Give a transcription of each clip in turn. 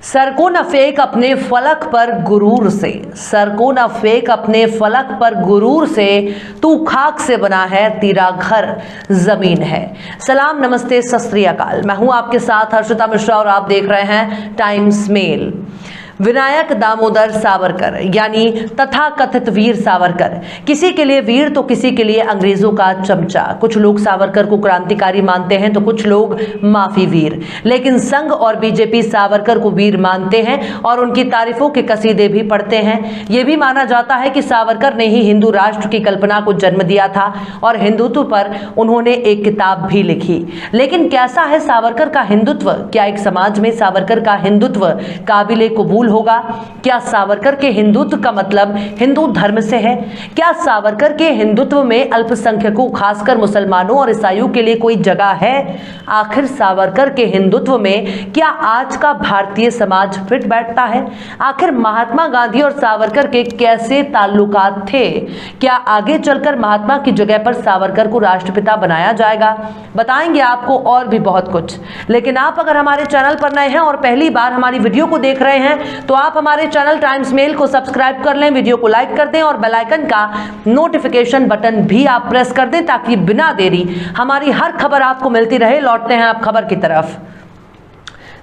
Sir को न फेंक अपने फलक पर गुरूर से, सर को न फेंक अपने फलक पर गुरूर से, तू खाक से बना है तेरा घर जमीन है। सलाम, नमस्ते, सत श्री अकाल। मैं हूं आपके साथ हर्षिता मिश्रा और आप देख रहे हैं टाइम्स मेल। विनायक दामोदर सावरकर यानी तथाकथित वीर सावरकर, किसी के लिए वीर तो किसी के लिए अंग्रेजों का चमचा। कुछ लोग सावरकर को क्रांतिकारी मानते हैं तो कुछ लोग माफी वीर, लेकिन संघ और बीजेपी सावरकर को वीर मानते हैं और उनकी तारीफों के कसीदे भी पढ़ते हैं। यह भी माना जाता है कि सावरकर ने ही हिंदू राष्ट्र की कल्पना को जन्म दिया था और हिंदुत्व पर उन्होंने एक किताब भी लिखी। लेकिन कैसा है सावरकर का हिंदुत्व? क्या एक समाज में सावरकर का हिंदुत्व काबिले कबूल होगा? क्या सावरकर के हिंदुत्व का मतलब हिंदू धर्म से है? क्या सावरकर के हिंदुत्व में अल्पसंख्यकों खासकर मुसलमानों और ईसाइयों के लिए कोई जगह है? आखिर सावरकर के हिंदुत्व में क्या आज का भारतीय समाज फिट बैठता है? आखिर महात्मा गांधी और सावरकर के कैसे ताल्लुकात थे? क्या आगे चलकर महात्मा की जगह पर सावरकर को राष्ट्रपिता बनाया जाएगा? बताएंगे आपको और भी बहुत कुछ। लेकिन आप अगर हमारे चैनल पर नए हैं और पहली बार हमारी वीडियो को देख रहे हैं तो आप हमारे चैनल टाइम्स मेल को सब्सक्राइब कर लें, वीडियो को लाइक कर दें और बेल आइकन का नोटिफिकेशन बटन भी आप प्रेस कर दें ताकि बिना देरी हमारी हर खबर आपको मिलती रहे। लौटते हैं आप खबर की तरफ।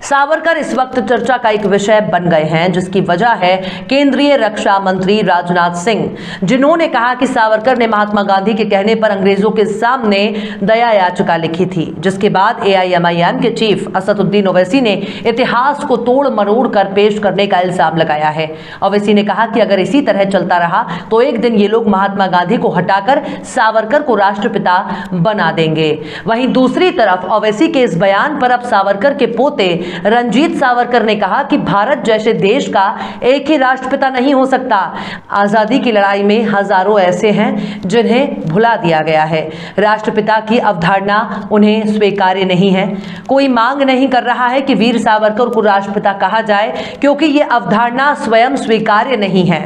सावरकर इस वक्त चर्चा का एक विषय बन गए हैं, जिसकी वजह है केंद्रीय रक्षा मंत्री राजनाथ सिंह, जिन्होंने कहा कि सावरकर ने महात्मा गांधी के कहने पर अंग्रेजों के सामने दया याचिका लिखी थी, जिसके बाद AIMIM के चीफ असदुद्दीन ओवैसी ने इतिहास को तोड़ मरोड़ कर पेश करने का इल्जाम लगाया है। ओवैसी ने कहा कि अगर इसी तरह चलता रहा तो एक दिन ये लोग महात्मा गांधी को हटाकर सावरकर को राष्ट्रपिता बना देंगे। वहीं दूसरी तरफ ओवैसी के इस बयान पर अब सावरकर के पोते रंजीत सावरकर ने कहा कि भारत जैसे देश का एक ही राष्ट्रपिता नहीं हो सकता। आजादी की लड़ाई में हजारों ऐसे हैं जिन्हें भुला दिया गया है। राष्ट्रपिता की अवधारणा उन्हें स्वीकार्य नहीं है। कोई मांग नहीं कर रहा है कि वीर सावरकर को राष्ट्रपिता कहा जाए, क्योंकि यह अवधारणा स्वयं स्वीकार्य नहीं है।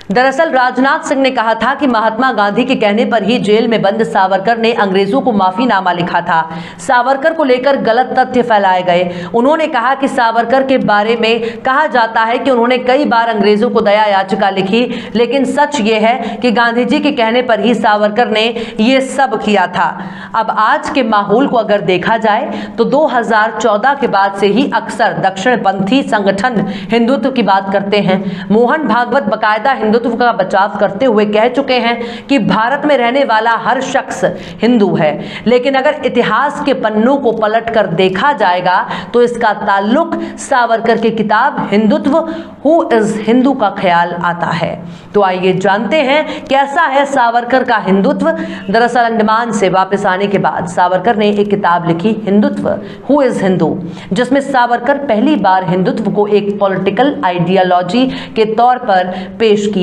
दरअसल राजनाथ सिंह ने कहा था कि महात्मा गांधी के कहने पर ही जेल में बंद सावरकर ने अंग्रेजों को माफीनामा लिखा था। सावरकर को लेकर गलत तथ्य फैलाए गए। उन्होंने कहा कि सावरकर के बारे में कहा जाता है कि उन्होंने कई बार अंग्रेजों को दया याचिका लिखी, लेकिन सच ये है कि गांधी जी के कहने पर ही सावरकर ने ये सब किया था। अब आज के माहौल को अगर देखा जाए तो 2014 के बाद से ही अक्सर दक्षिणपंथी संगठन हिंदुत्व की बात करते हैं। मोहन भागवत बकायदा हिंदुत्व का बचाव करते हुए कह चुके हैं कि भारत में रहने वाला हर शख्स हिंदू है। लेकिन अगर इतिहास के पन्नों को पलटकर देखा जाएगा तो इसका ताल्लुक सावरकर की किताब हिंदुत्व हु इज हिंदू का ख्याल आता है। तो आइए जानते हैं कैसा है सावरकर का हिंदुत्व। दरअसल अंडमान से वापस आने के बाद सावरकर ने एक किताब लिखी, हिंदुत्व हु इज हिंदू, जिसमें सावरकर पहली बार हिंदुत्व को एक पॉलिटिकल आइडियोलॉजी के तौर पर पेश किया।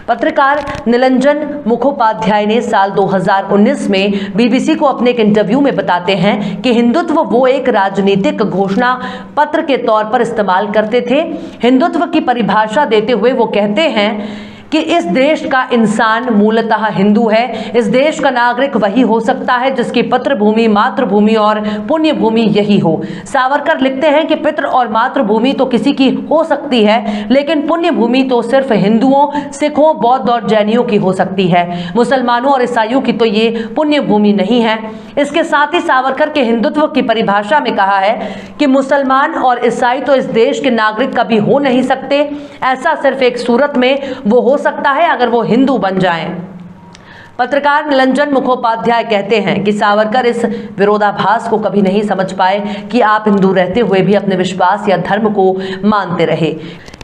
पत्रकार निलंजन मुखोपाध्याय ने साल 2019 में BBC को अपने एक इंटरव्यू में बताते हैं कि हिंदुत्व वो एक राजनीतिक घोषणा पत्र के तौर पर इस्तेमाल करते थे। हिंदुत्व की परिभाषा देते हुए वो कहते हैं कि इस देश का इंसान मूलतः हिंदू है। इस देश का नागरिक वही हो सकता है जिसकी पितृभूमि, मातृभूमि और पुण्य भूमि यही हो। सावरकर लिखते हैं कि पितृ और मातृभूमि तो किसी की हो सकती है, लेकिन पुण्य भूमि तो सिर्फ हिंदुओं, सिखों, बौद्ध और जैनियों की हो सकती है। मुसलमानों और ईसाइयों की तो ये पुण्य भूमि नहीं है। इसके साथ ही सावरकर के हिंदुत्व की परिभाषा में कहा है कि मुसलमान और ईसाई तो इस देश के नागरिक कभी हो नहीं सकते। ऐसा सिर्फ एक सूरत में वो हो सकता है अगर वो हिंदू बन जाएं। पत्रकार निलंजन मुखोपाध्याय कहते हैं कि सावरकर इस विरोधाभास को कभी नहीं समझ पाए कि आप हिंदू रहते हुए भी अपने विश्वास या धर्म को मानते रहे।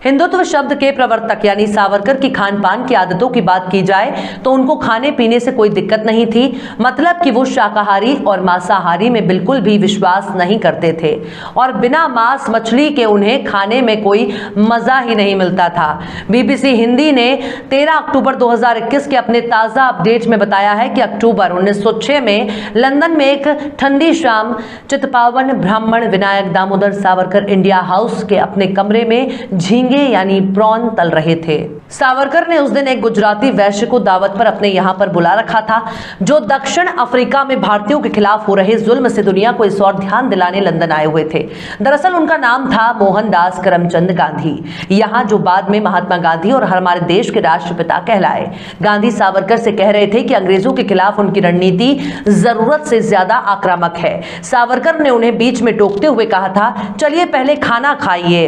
हिंदुत्व शब्द के प्रवर्तक यानी सावरकर की खान पान की आदतों की बात की जाए तो उनको खाने पीने से कोई दिक्कत नहीं थी, मतलब कि वो शाकाहारी और मांसाहारी में बिल्कुल भी विश्वास नहीं करते थे और बिना मांस मछली के उन्हें खाने में कोई मजा ही नहीं मिलता था। BBC हिंदी ने 13 अक्टूबर 2021 के अपने ताज़ा अपडेट में बताया है कि अक्टूबर 1906 में लंदन में एक ठंडी शाम चितपावन ब्राह्मण विनायक दामोदर सावरकर इंडिया हाउस के अपने कमरे में झींगे मुर्गे यानी प्रॉन तल रहे थे। सावरकर ने उस दिन एक गुजराती वैश्य को दावत पर अपने यहां पर बुला रखा था, जो दक्षिण अफ्रीका में भारतीयों के खिलाफ हो रहे जुल्म से दुनिया को इस ओर ध्यान दिलाने लंदन आए हुए थे। दरअसल उनका नाम था मोहनदास करमचंद गांधी, यहां जो बाद में महात्मा गांधी और हमारे देश के राष्ट्रपिता कहलाए। गांधी सावरकर से कह रहे थे कि अंग्रेजों के खिलाफ उनकी रणनीति जरूरत से ज्यादा आक्रामक है। सावरकर ने उन्हें बीच में टोकते हुए कहा था, चलिए पहले खाना खाइए।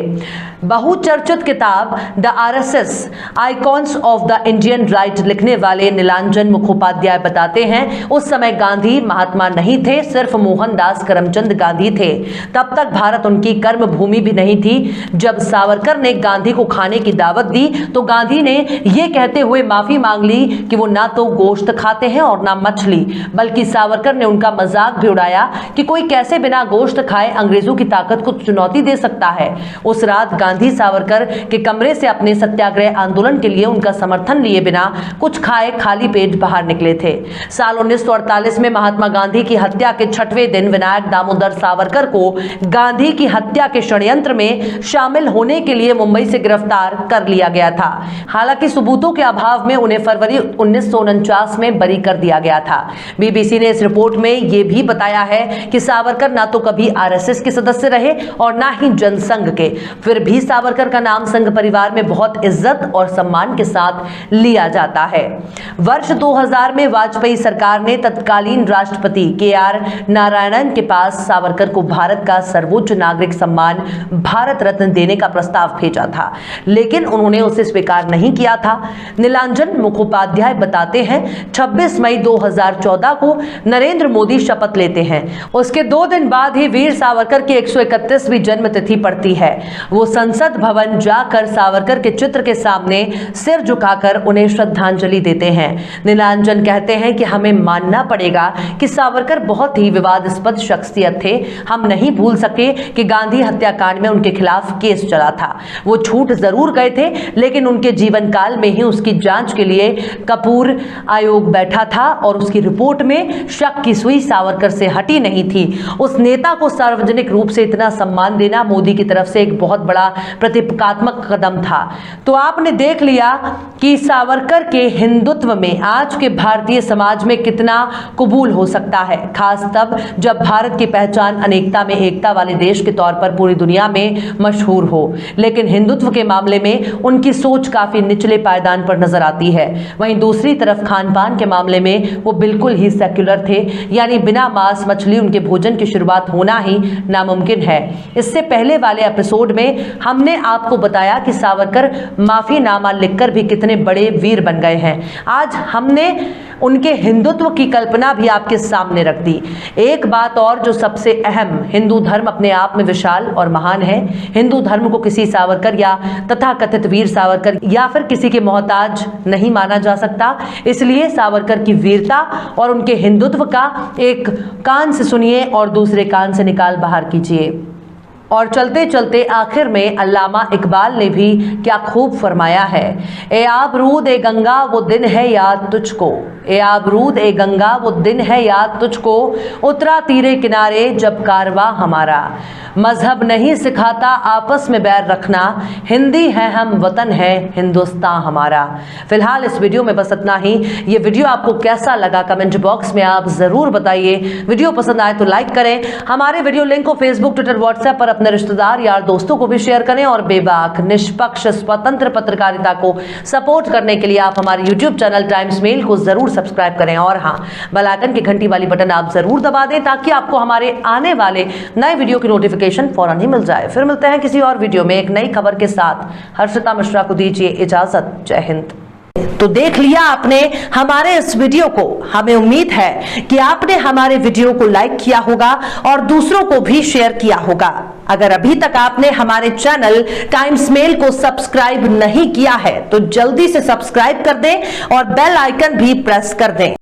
बहुचर्चित किताब the RSS icons of the Indian right लिखने वाले नीलांजन मुखोपाध्याय बताते हैं, उस समय गांधी महात्मा नहीं थे, सिर्फ मोहनदास करमचंद गांधी थे। तब तक भारत उनकी कर्म भूमि भी नहीं थी। जब सावरकर ने गांधी को खाने की दावत दी तो गांधी ने यह कहते हुए माफी मांग ली कि वो ना तो गोश्त खाते हैं और ना मछली, बल्कि सावरकर ने उनका मजाक भी उड़ाया कि कोई कैसे बिना गोश्त खाए अंग्रेजों की ताकत को चुनौती दे सकता है। उस रात गांधी सावरकर के कमरे से अपने सत्याग्रह आंदोलन के लिए उनका समर्थन लिए बिना कुछ खाए खाली पेट बाहर निकले थे। साल 1948 में महात्मा गांधी की हत्या के 6वें दिन विनायक दामोदर सावरकर को गांधी की हत्या के षड्यंत्र में शामिल होने के लिए मुंबई से गिरफ्तार कर लिया गया था। हालांकि सबूतों के अभाव में उन्हें फरवरी 1949 में बरी कर दिया गया था। बीबीसी ने इस रिपोर्ट में यह भी बताया है कि सावरकर ना तो कभी आरएसएस के सदस्य रहे और ना ही जनसंघ के, फिर भी सावरकर का नाम संघ परिवार में बहुत इज्जत और सम्मान के साथ लिया जाता है। वर्ष 2000 में वाजपेयी सरकार ने तत्कालीन राष्ट्रपति के.आर. नारायणन के पास सावरकर को भारत का सर्वोच्च नागरिक सम्मान भारत रत्न देने का प्रस्ताव भेजा था, लेकिन उन्होंने उसे स्वीकार नहीं किया था। नीलांजन मुखोपाध्याय बताते हैं, 26 मई 2014 को नरेंद्र मोदी शपथ लेते हैं। उसके 2 दिन बाद ही वीर सावरकर की 131वीं जन्मतिथि पड़ती है। वो संसद भवन जाकर सावरकर के चित्र के सामने सिर झुकाकर उन्हें श्रद्धांजलि देते हैं। नीलांजन कहते हैं कि हमें मानना पड़ेगा कि सावरकर बहुत ही विवादास्पद शख्सियत थे। हम नहीं भूल सके कि गांधी हत्याकांड में उनके खिलाफ केस चला था। वो छूट जरूर गए थे, लेकिन उनके जीवन काल में ही उसकी जांच के लिए कपूर आयोग बैठा था और उसकी रिपोर्ट में शक की सुई सावरकर से हटी नहीं थी। उस नेता को सार्वजनिक रूप से इतना सम्मान देना मोदी की तरफ से एक बहुत बड़ा प्रतीकात्मक कदम था। तो आपने देख लिया कि सावरकर के हिंदुत्व में आज के भारतीय समाज में कितना कबूल हो सकता है, खास तब जब भारत की पहचान अनेकता में एकता वाले देश के तौर पर पूरी दुनिया में मशहूर हो। लेकिन हिंदुत्व के मामले में उनकी सोच काफी निचले पायदान पर नजर आती है। वहीं दूसरी तरफ खान पान के मामले में वो बिल्कुल ही सेक्युलर थे, यानी बिना मांस मछली उनके भोजन की शुरुआत होना ही नामुमकिन है। इससे पहले वाले एपिसोड में हमने आपको बताया कि सावरकर माफीनामा लिखकर भी कितने बड़े वीर बन गए हैं। आज हमने उनके हिंदुत्व की कल्पना भी आपके सामने रख दी। एक बात और जो सबसे अहम, हिंदू धर्म अपने आप में विशाल और महान है। हिंदू धर्म को किसी सावरकर या तथाकथित वीर सावरकर या फिर किसी के मोहताज नहीं माना जा सकता। इसलिए सावरकर की वीरता और उनके हिंदुत्व का एक कान से सुनिए और दूसरे कान से निकाल बाहर कीजिए। और चलते चलते आखिर में अल्लामा इकबाल ने भी क्या खूब फरमाया है, ए आबरूद ए गंगा वो दिन है याद तुझको, ए आबरूद ए गंगा वो दिन है याद तुझको, उतरा तीरे किनारे जब कारवा हमारा, मजहब नहीं सिखाता आपस में बैर रखना, हिंदी है हम वतन है हिंदुस्तान हमारा। फिलहाल इस वीडियो में बस इतना ही। ये वीडियो आपको कैसा लगा कमेंट बॉक्स में आप जरूर बताइए। वीडियो पसंद आए तो लाइक करें। हमारे वीडियो लिंक को फेसबुक, ट्विटर, व्हाट्सएप पर अपने रिश्तेदार यार दोस्तों को भी शेयर करें और बेबाक निष्पक्ष स्वतंत्र पत्रकारिता को सपोर्ट करने के लिए आप हमारे यूट्यूब चैनल टाइम्स मेल को जरूर सब्सक्राइब करें और हाँ, बेल आइकन की घंटी वाली बटन आप जरूर दबा दें ताकि आपको हमारे आने वाले नए वीडियो की नोटिफिकेशन फौरन ही मिल जाए। फिर मिलते हैं किसी और वीडियो में एक नई खबर के साथ। हर्षिता मिश्रा को दीजिए इजाजत। जय हिंद। तो देख लिया आपने हमारे इस वीडियो को। हमें उम्मीद है कि आपने हमारे वीडियो को लाइक किया होगा और दूसरों को भी शेयर किया होगा। अगर अभी तक आपने हमारे चैनल टाइम्स मेल को सब्सक्राइब नहीं किया है तो जल्दी से सब्सक्राइब कर दें और बेल आइकन भी प्रेस कर दें।